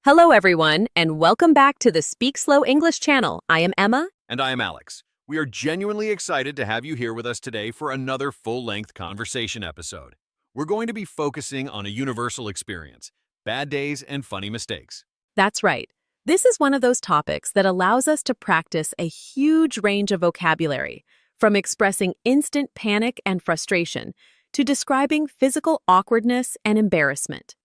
Hello, everyone, and welcome back to the Speak Slow English channel. I am Emma. And I am Alex. We are genuinely excited to have you here with us today for another full-length conversation episode. We're going to be focusing on a universal experience, bad days and funny mistakes. That's right. This is one of those topics that allows us to practice a huge range of vocabulary, from expressing instant panic and frustration to describing physical awkwardness and embarrassment.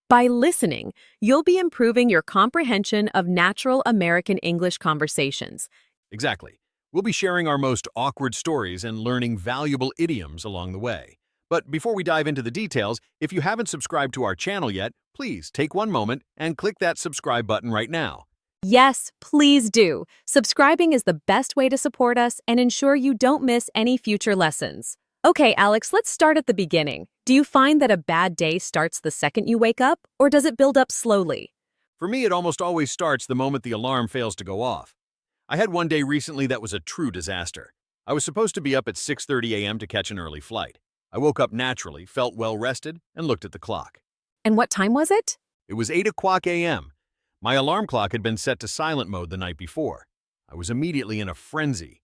By listening, you'll be improving your comprehension of natural American English conversations. Exactly. We'll be sharing our most awkward stories and learning valuable idioms along the way. But before we dive into the details, if you haven't subscribed to our channel yet, please take one moment and click that subscribe button right now. Yes, please do. Subscribing is the best way to support us and ensure you don't miss any future lessons. Okay, Alex, let's start at the beginning. Do you find that a bad day starts the second you wake up, or does it build up slowly? For me, it almost always starts the moment the alarm fails to go off. I had one day recently that was a true disaster. I was supposed to be up at 6:30 a.m. to catch an early flight. I woke up naturally, felt well rested, and looked at the clock. And what time was it? It was 8 o'clock a.m. My alarm clock had been set to silent mode the night before. I was immediately in a frenzy.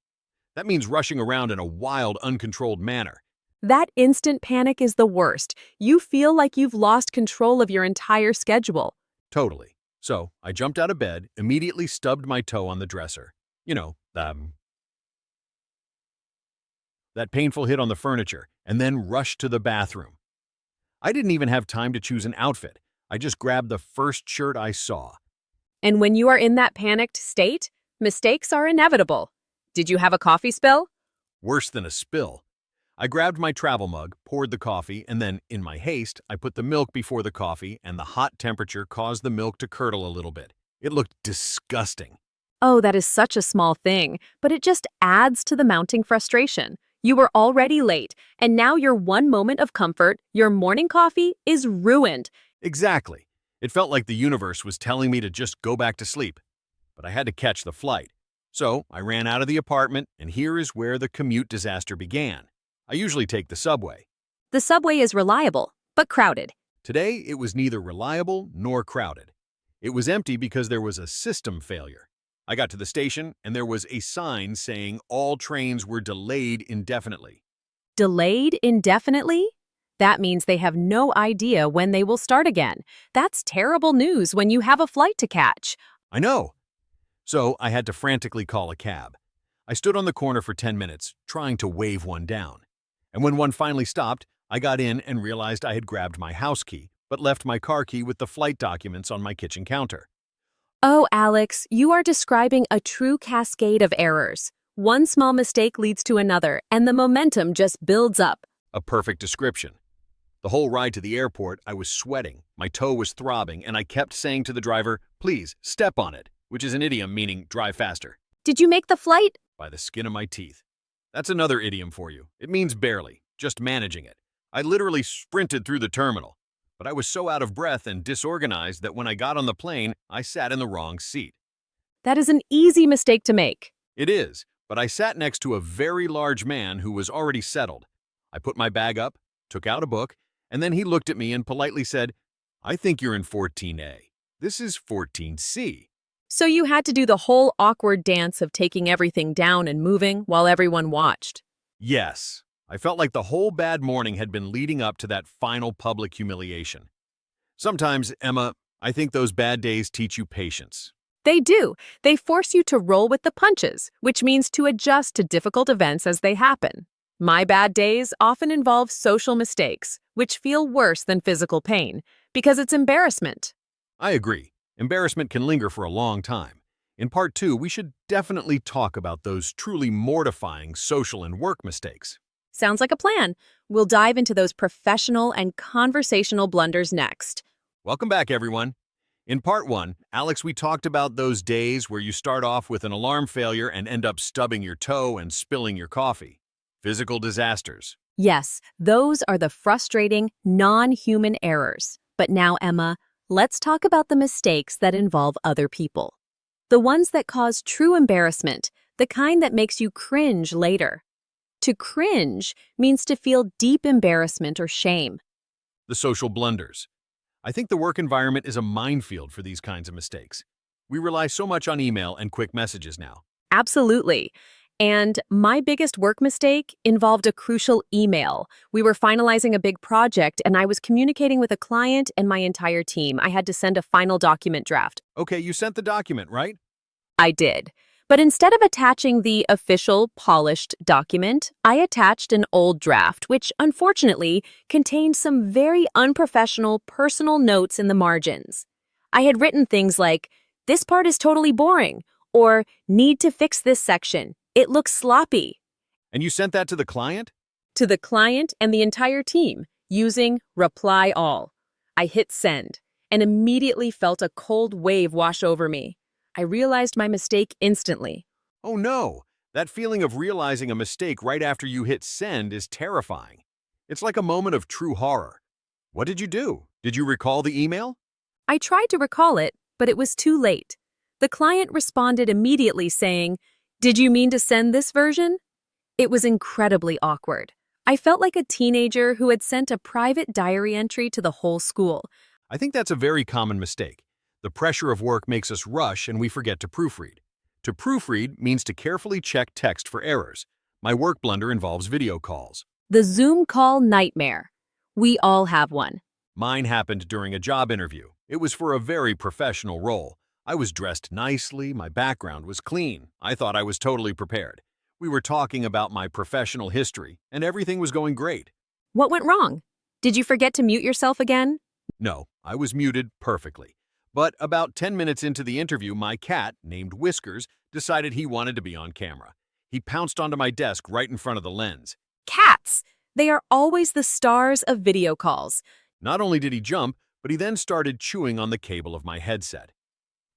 That means rushing around in a wild, uncontrolled manner. That instant panic is the worst. You feel like you've lost control of your entire schedule. Totally. So, I jumped out of bed, immediately stubbed my toe on the dresser. That painful hit on the furniture, and then rushed to the bathroom. I didn't even have time to choose an outfit. I just grabbed the first shirt I saw. And when you are in that panicked state, mistakes are inevitable. Did you have a coffee spill? Worse than a spill. I grabbed my travel mug, poured the coffee, and then, in my haste, I put the milk before the coffee, and the hot temperature caused the milk to curdle a little bit. It looked disgusting. Oh, that is such a small thing, but it just adds to the mounting frustration. You were already late, and now your one moment of comfort, your morning coffee, is ruined. Exactly. It felt like the universe was telling me to just go back to sleep. But I had to catch the flight. So I ran out of the apartment, and here is where the commute disaster began. I usually take the subway. The subway is reliable, but crowded. Today, it was neither reliable nor crowded. It was empty because there was a system failure. I got to the station, and there was a sign saying all trains were delayed indefinitely. Delayed indefinitely? That means they have no idea when they will start again. That's terrible news when you have a flight to catch. I know. So I had to frantically call a cab. I stood on the corner for 10 minutes, trying to wave one down. And when one finally stopped, I got in and realized I had grabbed my house key, but left my car key with the flight documents on my kitchen counter. Oh, Alex, you are describing a true cascade of errors. One small mistake leads to another, and the momentum just builds up. A perfect description. The whole ride to the airport, I was sweating, my toe was throbbing, and I kept saying to the driver, "Please, step on it," which is an idiom meaning drive faster. Did you make the flight? By the skin of my teeth. That's another idiom for you. It means barely, just managing it. I literally sprinted through the terminal, but I was so out of breath and disorganized that when I got on the plane, I sat in the wrong seat. That is an easy mistake to make. It is, but I sat next to a very large man who was already settled. I put my bag up, took out a book, and then he looked at me and politely said, "I think you're in 14A. This is 14C. So you had to do the whole awkward dance of taking everything down and moving while everyone watched. Yes, I felt like the whole bad morning had been leading up to that final public humiliation. Sometimes, Emma, I think those bad days teach you patience. They do. They force you to roll with the punches, which means to adjust to difficult events as they happen. My bad days often involve social mistakes, which feel worse than physical pain, because it's embarrassment. I agree. Embarrassment can linger for a long time. In part 2, we should definitely talk about those truly mortifying social and work mistakes. Sounds like a plan. We'll dive into those professional and conversational blunders next. Welcome back, everyone. In part 1, Alex, we talked about those days where you start off with an alarm failure and end up stubbing your toe and spilling your coffee. Physical disasters. Yes, those are the frustrating, non-human errors. But now, Emma, let's talk about the mistakes that involve other people. The ones that cause true embarrassment, the kind that makes you cringe later. To cringe means to feel deep embarrassment or shame. The social blunders. I think the work environment is a minefield for these kinds of mistakes. We rely so much on email and quick messages now. Absolutely. And my biggest work mistake involved a crucial email. We were finalizing a big project, and I was communicating with a client and my entire team. I had to send a final document draft. Okay, you sent the document, right? I did. But instead of attaching the official, polished document, I attached an old draft, which unfortunately contained some very unprofessional personal notes in the margins. I had written things like, "This part is totally boring," or "Need to fix this section. It looks sloppy," And you sent that to the client? to the client and the entire team using Reply All. I hit send and immediately felt a cold wave wash over me. I realized my mistake instantly. Oh no! That feeling of realizing a mistake right after you hit send is terrifying. It's like a moment of true horror. What did you do? Did you recall the email? I tried to recall it, but it was too late. The client responded immediately saying, "Did you mean to send this version?" It was incredibly awkward. I felt like a teenager who had sent a private diary entry to the whole school. I think that's a very common mistake. The pressure of work makes us rush and we forget to proofread. To proofread means to carefully check text for errors. My work blunder involves video calls. The Zoom call nightmare. We all have one. Mine happened during a job interview. It was for a very professional role. I was dressed nicely, my background was clean. I thought I was totally prepared. We were talking about my professional history, and everything was going great. What went wrong? Did you forget to mute yourself again? No, I was muted perfectly. But about 10 minutes into the interview, my cat, named Whiskers, decided he wanted to be on camera. He pounced onto my desk right in front of the lens. Cats! They are always the stars of video calls. Not only did he jump, but he then started chewing on the cable of my headset.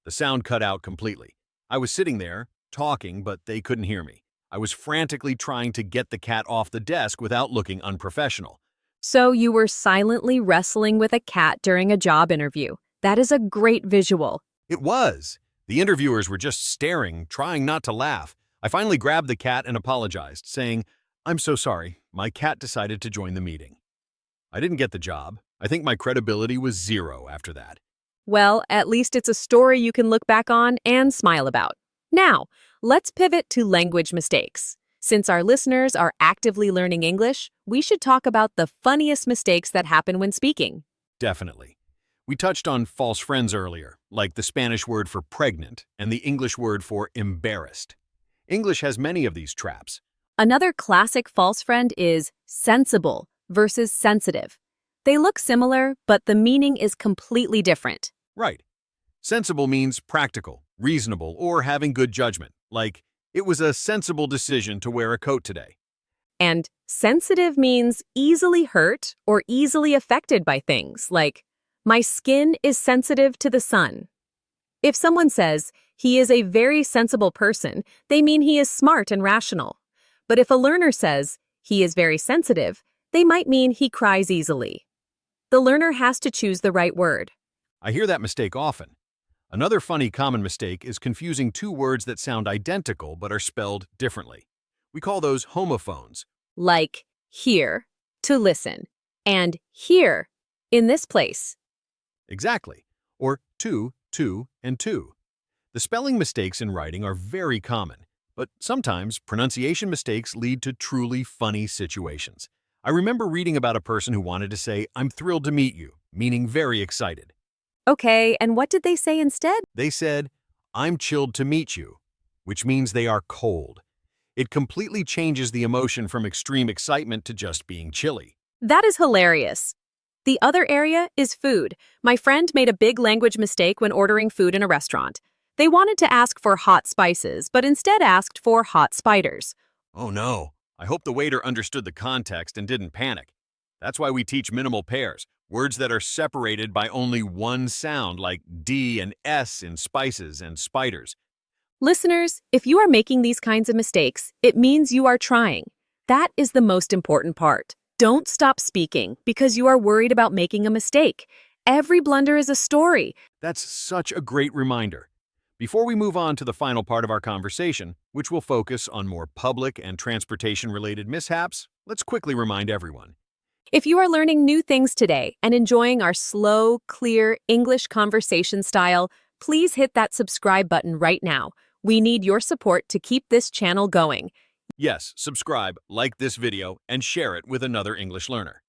The sound cut out completely. I was sitting there, talking, but they couldn't hear me. I was frantically trying to get the cat off the desk without looking unprofessional. So you were silently wrestling with a cat during a job interview. That is a great visual. It was. The interviewers were just staring, trying not to laugh. I finally grabbed the cat and apologized, saying, "I'm so sorry. My cat decided to join the meeting." I didn't get the job. I think my credibility was zero after that. Well, at least it's a story you can look back on and smile about. Now, let's pivot to language mistakes. Since our listeners are actively learning English, we should talk about the funniest mistakes that happen when speaking. Definitely. We touched on false friends earlier, like the Spanish word for pregnant and the English word for embarrassed. English has many of these traps. Another classic false friend is sensible versus sensitive. They look similar, but the meaning is completely different. Right. Sensible means practical, reasonable, or having good judgment, like, "It was a sensible decision to wear a coat today." And sensitive means easily hurt or easily affected by things, like, "My skin is sensitive to the sun." If someone says, "He is a very sensible person," they mean he is smart and rational. But if a learner says, "He is very sensitive," they might mean he cries easily. The learner has to choose the right word. I hear that mistake often. Another funny common mistake is confusing two words that sound identical but are spelled differently. We call those homophones. Like here, to listen, and here, in this place. Exactly. Or two, and two. The spelling mistakes in writing are very common, but sometimes pronunciation mistakes lead to truly funny situations. I remember reading about a person who wanted to say, "I'm thrilled to meet you," meaning very excited. Okay, and what did they say instead? They said, "I'm chilled to meet you," which means they are cold. It completely changes the emotion from extreme excitement to just being chilly. That is hilarious. The other area is food. My friend made a big language mistake when ordering food in a restaurant. They wanted to ask for hot spices, but instead asked for hot spiders. Oh no, I hope the waiter understood the context and didn't panic. That's why we teach minimal pairs, words that are separated by only one sound, like D and S in spices and spiders. Listeners, if you are making these kinds of mistakes, it means you are trying. That is the most important part. Don't stop speaking because you are worried about making a mistake. Every blunder is a story. That's such a great reminder. Before we move on to the final part of our conversation, which will focus on more public and transportation-related mishaps, let's quickly remind everyone. If you are learning new things today and enjoying our slow, clear English conversation style, please hit that subscribe button right now. We need your support to keep this channel going. Yes, subscribe, like this video, and share it with another English learner.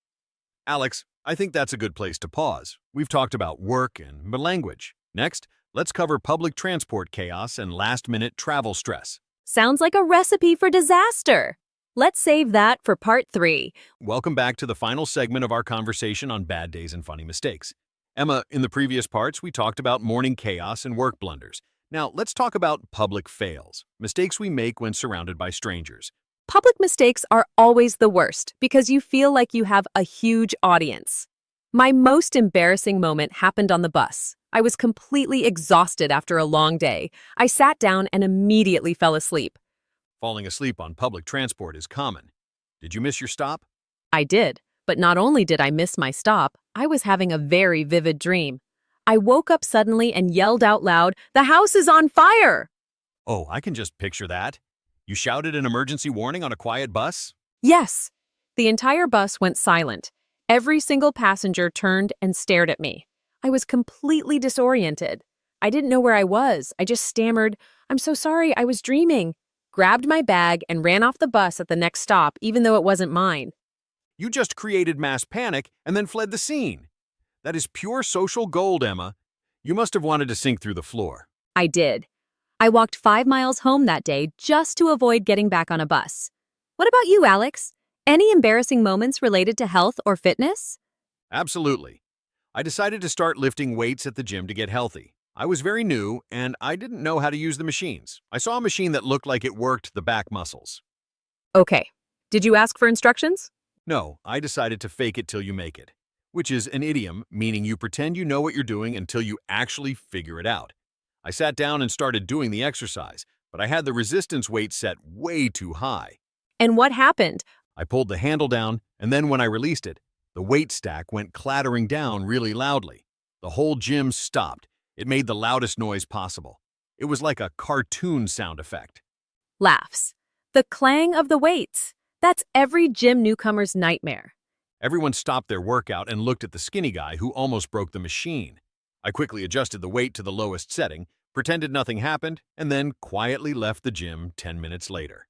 Alex, I think that's a good place to pause. We've talked about work and language. Next, let's cover public transport chaos and last-minute travel stress. Sounds like a recipe for disaster. Let's save that for part 3. Welcome back to the final segment of our conversation on bad days and funny mistakes. Emma, in the previous parts, we talked about morning chaos and work blunders. Now, let's talk about public fails, mistakes we make when surrounded by strangers. Public mistakes are always the worst because you feel like you have a huge audience. My most embarrassing moment happened on the bus. I was completely exhausted after a long day. I sat down and immediately fell asleep. Falling asleep on public transport is common. Did you miss your stop? I did, but not only did I miss my stop, I was having a very vivid dream. I woke up suddenly and yelled out loud, "The house is on fire!" Oh, I can just picture that. You shouted an emergency warning on a quiet bus? Yes. The entire bus went silent. Every single passenger turned and stared at me. I was completely disoriented. I didn't know where I was. I just stammered, "I'm so sorry, I was dreaming," grabbed my bag and ran off the bus at the next stop, even though it wasn't mine. You just created mass panic and then fled the scene. That is pure social gold, Emma. You must have wanted to sink through the floor. I did. I walked 5 miles home that day just to avoid getting back on a bus. What about you, Alex? Any embarrassing moments related to health or fitness? Absolutely. I decided to start lifting weights at the gym to get healthy. I was very new, and I didn't know how to use the machines. I saw a machine that looked like it worked the back muscles. Okay. Did you ask for instructions? No, I decided to fake it till you make it, which is an idiom meaning you pretend you know what you're doing until you actually figure it out. I sat down and started doing the exercise, but I had the resistance weight set way too high. And what happened? I pulled the handle down, and then when I released it, the weight stack went clattering down really loudly. The whole gym stopped. It made the loudest noise possible. It was like a cartoon sound effect. Laughs. The clang of the weights. That's every gym newcomer's nightmare. Everyone stopped their workout and looked at the skinny guy who almost broke the machine. I quickly adjusted the weight to the lowest setting, pretended nothing happened, and then quietly left the gym 10 minutes later.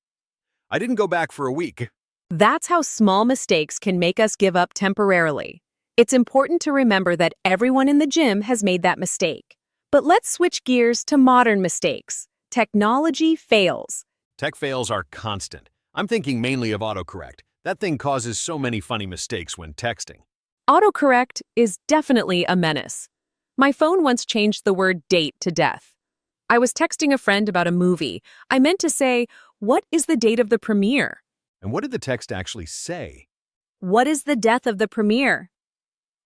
I didn't go back for a week. That's how small mistakes can make us give up temporarily. It's important to remember that everyone in the gym has made that mistake. But let's switch gears to modern mistakes. Technology fails. Tech fails are constant. I'm thinking mainly of autocorrect. That thing causes so many funny mistakes when texting. Autocorrect is definitely a menace. My phone once changed the word date to death. I was texting a friend about a movie. I meant to say, "What is the date of the premiere?" And what did the text actually say? "What is the death of the premiere?"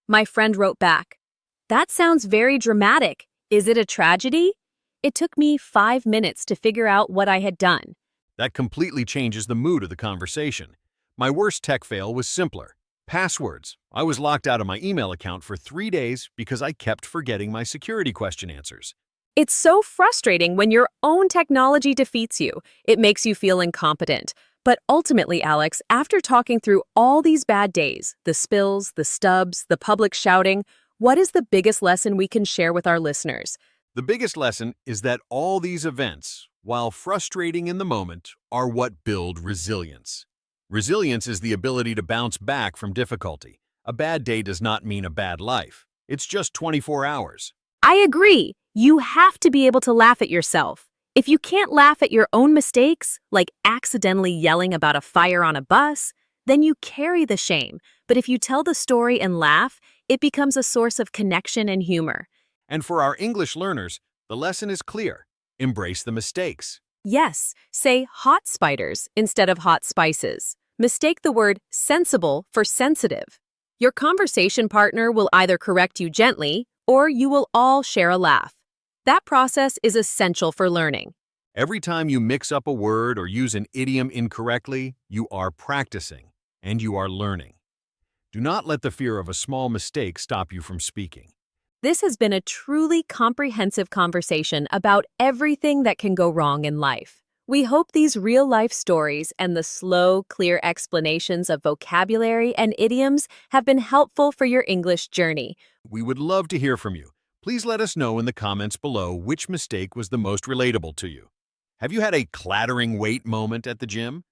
My friend wrote back, "That sounds very dramatic. Is it a tragedy?" It took me 5 minutes to figure out what I had done. That completely changes the mood of the conversation. My worst tech fail was simpler. Passwords. I was locked out of my email account for 3 days because I kept forgetting my security question answers. It's so frustrating when your own technology defeats you. It makes you feel incompetent. But ultimately, Alex, after talking through all these bad days, the spills, the stubs, the public shouting, what is the biggest lesson we can share with our listeners? The biggest lesson is that all these events, while frustrating in the moment, are what build resilience. Resilience is the ability to bounce back from difficulty. A bad day does not mean a bad life. It's just 24 hours. I agree. You have to be able to laugh at yourself. If you can't laugh at your own mistakes, like accidentally yelling about a fire on a bus, then you carry the shame. But if you tell the story and laugh, it becomes a source of connection and humor. And for our English learners, the lesson is clear. Embrace the mistakes. Yes, say hot spiders instead of hot spices. Mistake the word sensible for sensitive. Your conversation partner will either correct you gently or you will all share a laugh. That process is essential for learning. Every time you mix up a word or use an idiom incorrectly, you are practicing and you are learning. Do not let the fear of a small mistake stop you from speaking. This has been a truly comprehensive conversation about everything that can go wrong in life. We hope these real-life stories and the slow, clear explanations of vocabulary and idioms have been helpful for your English journey. We would love to hear from you. Please let us know in the comments below which mistake was the most relatable to you. Have you had a clattering weight moment at the gym?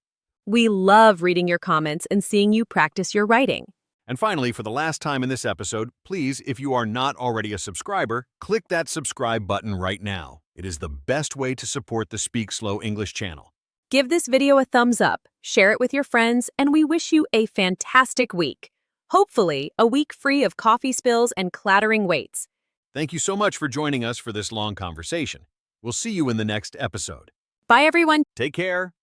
We love reading your comments and seeing you practice your writing. And finally, for the last time in this episode, please, if you are not already a subscriber, click that subscribe button right now. It is the best way to support the Speak Slow English channel. Give this video a thumbs up, share it with your friends, and we wish you a fantastic week. Hopefully, a week free of coffee spills and clattering weights. Thank you so much for joining us for this long conversation. We'll see you in the next episode. Bye, everyone. Take care.